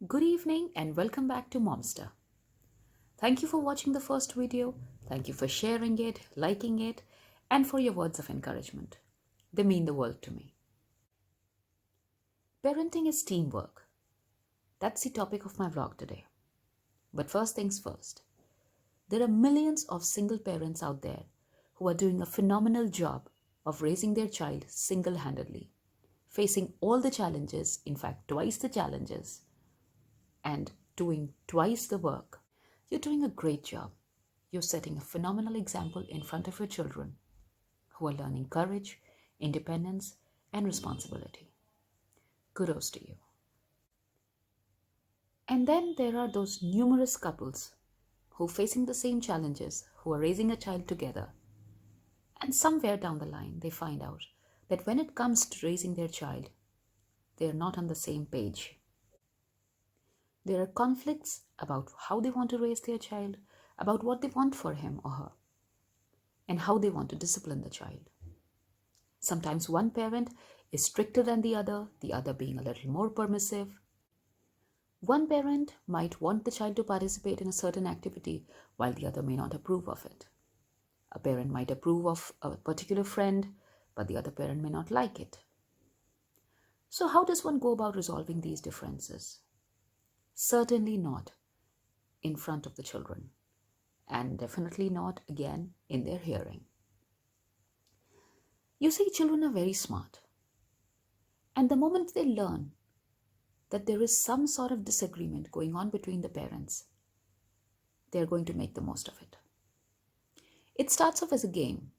Good evening and welcome back to Momster. Thank you for watching the first video. Thank you for sharing it, liking it, and for your words of encouragement. They mean the world to me. Parenting is teamwork. That's the topic of my vlog today. But first things first. There are millions of single parents out there who are doing a phenomenal job of raising their child single-handedly, facing all the challenges, in fact twice the challenges, and doing twice the work. You're doing a great job. You're setting a phenomenal example in front of your children who are learning courage, independence, and responsibility. Kudos to you. And then there are those numerous couples who are facing the same challenges, who are raising a child together. And somewhere down the line, they find out that when it comes to raising their child, they are not on the same page. There are conflicts about how they want to raise their child, about what they want for him or her, and how they want to discipline the child. Sometimes one parent is stricter than the other being a little more permissive. One parent might want the child to participate in a certain activity while the other may not approve of it. A parent might approve of a particular friend, but the other parent may not like it. So how does one go about resolving these differences? Certainly not in front of the children, and definitely not again in their hearing. You see, children are very smart, and the moment they learn that there is some sort of disagreement going on between the parents, they're going to make the most of it. It starts off as a game,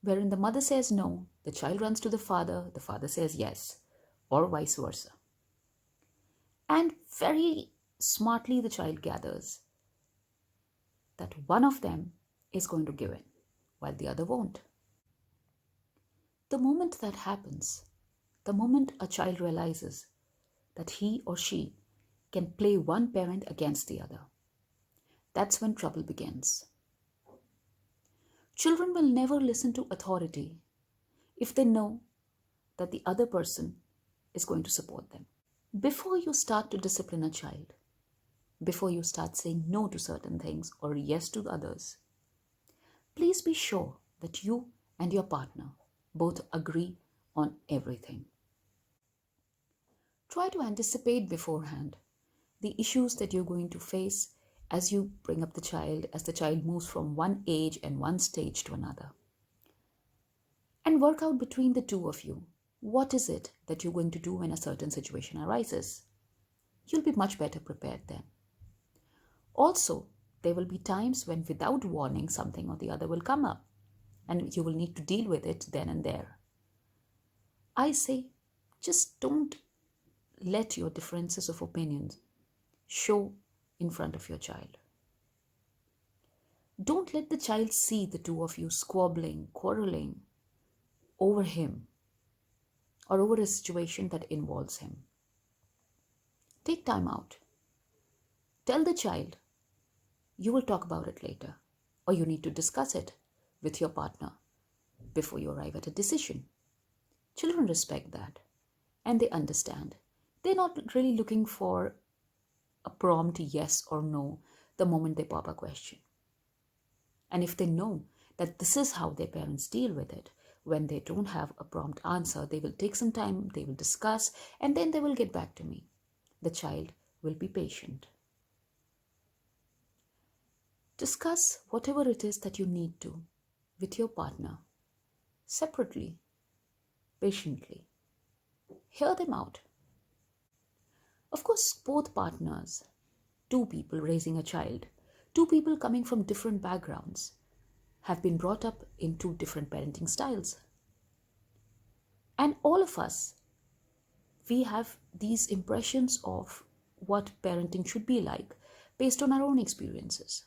wherein the mother says no, the child runs to the father says yes, or vice versa. And very smartly the child gathers that one of them is going to give in, while the other won't. The moment that happens, the moment a child realizes that he or she can play one parent against the other, that's when trouble begins. Children will never listen to authority if they know that the other person is going to support them. Before you start to discipline a child, before you start saying no to certain things or yes to others, please be sure that you and your partner both agree on everything. Try to anticipate beforehand the issues that you're going to face as you bring up the child, as the child moves from one age and one stage to another. And work out between the two of you, what is it that you're going to do when a certain situation arises? You'll be much better prepared then. Also, there will be times when without warning something or the other will come up and you will need to deal with it then and there. I say, just don't let your differences of opinions show in front of your child. Don't let the child see the two of you squabbling, quarreling over him or over a situation that involves him. Take time out. Tell the child you will talk about it later, or you need to discuss it with your partner before you arrive at a decision. Children respect that and they understand. They're not really looking for a prompt yes or no the moment they pop a question. And if they know that this is how their parents deal with it, when they don't have a prompt answer, they will take some time, they will discuss, and then they will get back to me. The child will be patient. Discuss whatever it is that you need to with your partner, separately, patiently. Hear them out. Of course, both partners, two people raising a child, two people coming from different backgrounds, have been brought up in two different parenting styles. And all of us, we have these impressions of what parenting should be like based on our own experiences.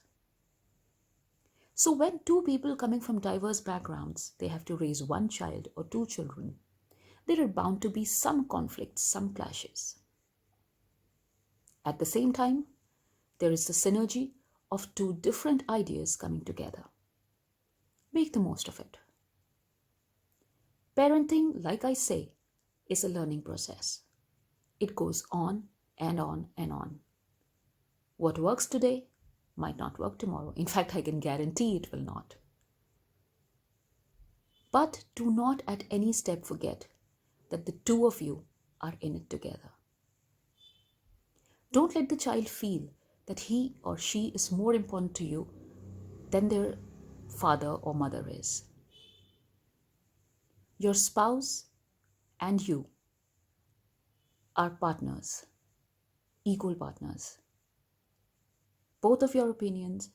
So when two people coming from diverse backgrounds, they have to raise one child or two children, there are bound to be some conflicts, some clashes. At the same time, there is the synergy of two different ideas coming together. Make the most of it. Parenting, like I say, is a learning process. It goes on and on and on. What works today might not work tomorrow. In fact, I can guarantee it will not. But do not at any step forget that the two of you are in it together. Don't let the child feel that he or she is more important to you than their father or mother is. Your spouse and you are partners, equal partners. Both of your opinions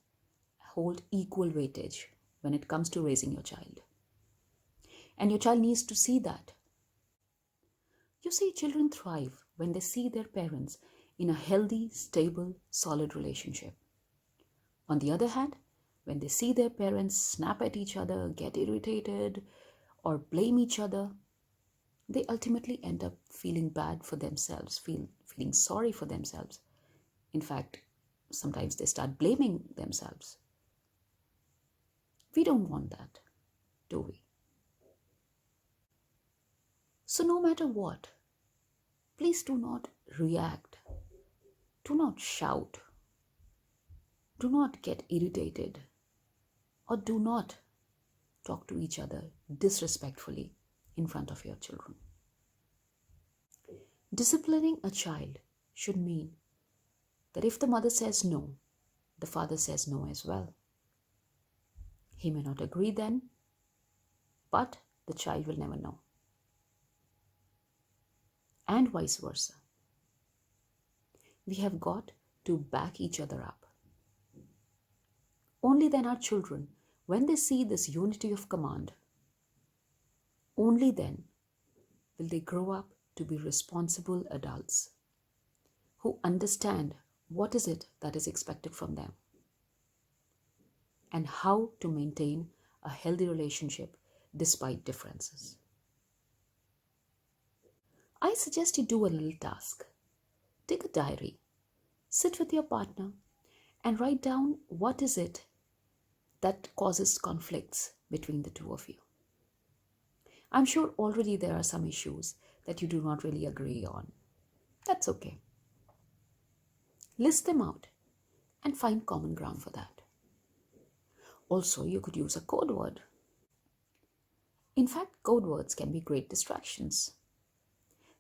hold equal weightage when it comes to raising your child. And your child needs to see that. You see, children thrive when they see their parents in a healthy, stable, solid relationship. On the other hand, when they see their parents snap at each other, get irritated, or blame each other, they ultimately end up feeling bad for themselves, feeling sorry for themselves. In fact, sometimes they start blaming themselves. We don't want that, do we? So no matter what, please do not react. Do not shout. Do not get irritated. Or do not talk to each other disrespectfully in front of your children. Disciplining a child should mean that if the mother says no, the father says no as well. He may not agree then, but the child will never know. And vice versa. We have got to back each other up. Only then our children, when they see this unity of command, only then will they grow up to be responsible adults who understand what is it that is expected from them and how to maintain a healthy relationship despite differences. I suggest you do a little task. Take a diary, sit with your partner, and write down what is it that causes conflicts between the two of you. I'm sure already there are some issues that you do not really agree on. That's okay. List them out and find common ground for that. Also, you could use a code word. In fact, code words can be great distractions.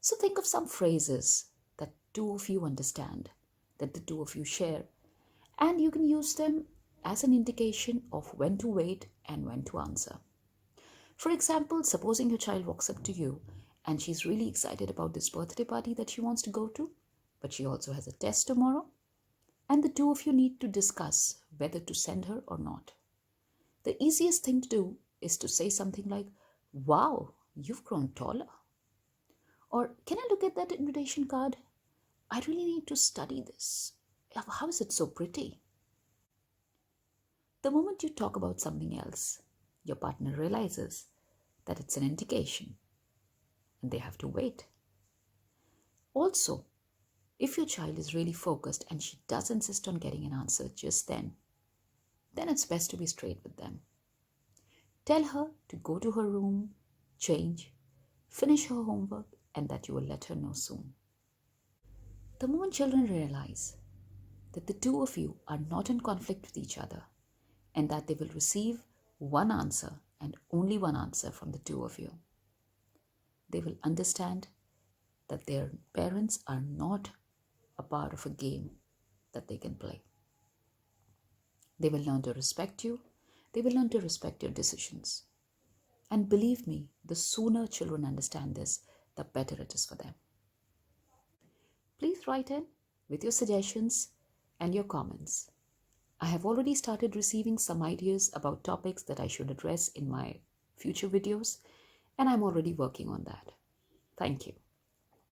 So think of some phrases that two of you understand, that the two of you share, and you can use them as an indication of when to wait and when to answer. For example, supposing your child walks up to you and she's really excited about this birthday party that she wants to go to, but she also has a test tomorrow, and the two of you need to discuss whether to send her or not. The easiest thing to do is to say something like, "Wow, you've grown taller." Or, "Can I look at that invitation card? I really need to study this. How is it so pretty?" The moment you talk about something else, your partner realizes that it's an indication and they have to wait. Also, if your child is really focused and she does insist on getting an answer just then it's best to be straight with them. Tell her to go to her room, change, finish her homework, and that you will let her know soon. The moment children realize that the two of you are not in conflict with each other and that they will receive one answer and only one answer from the two of you, they will understand that their parents are not a part of a game that they can play. They will learn to respect you. They will learn to respect your decisions. And believe me, the sooner children understand this, the better it is for them. Please write in with your suggestions and your comments. I have already started receiving some ideas about topics that I should address in my future videos, and I'm already working on that. Thank you.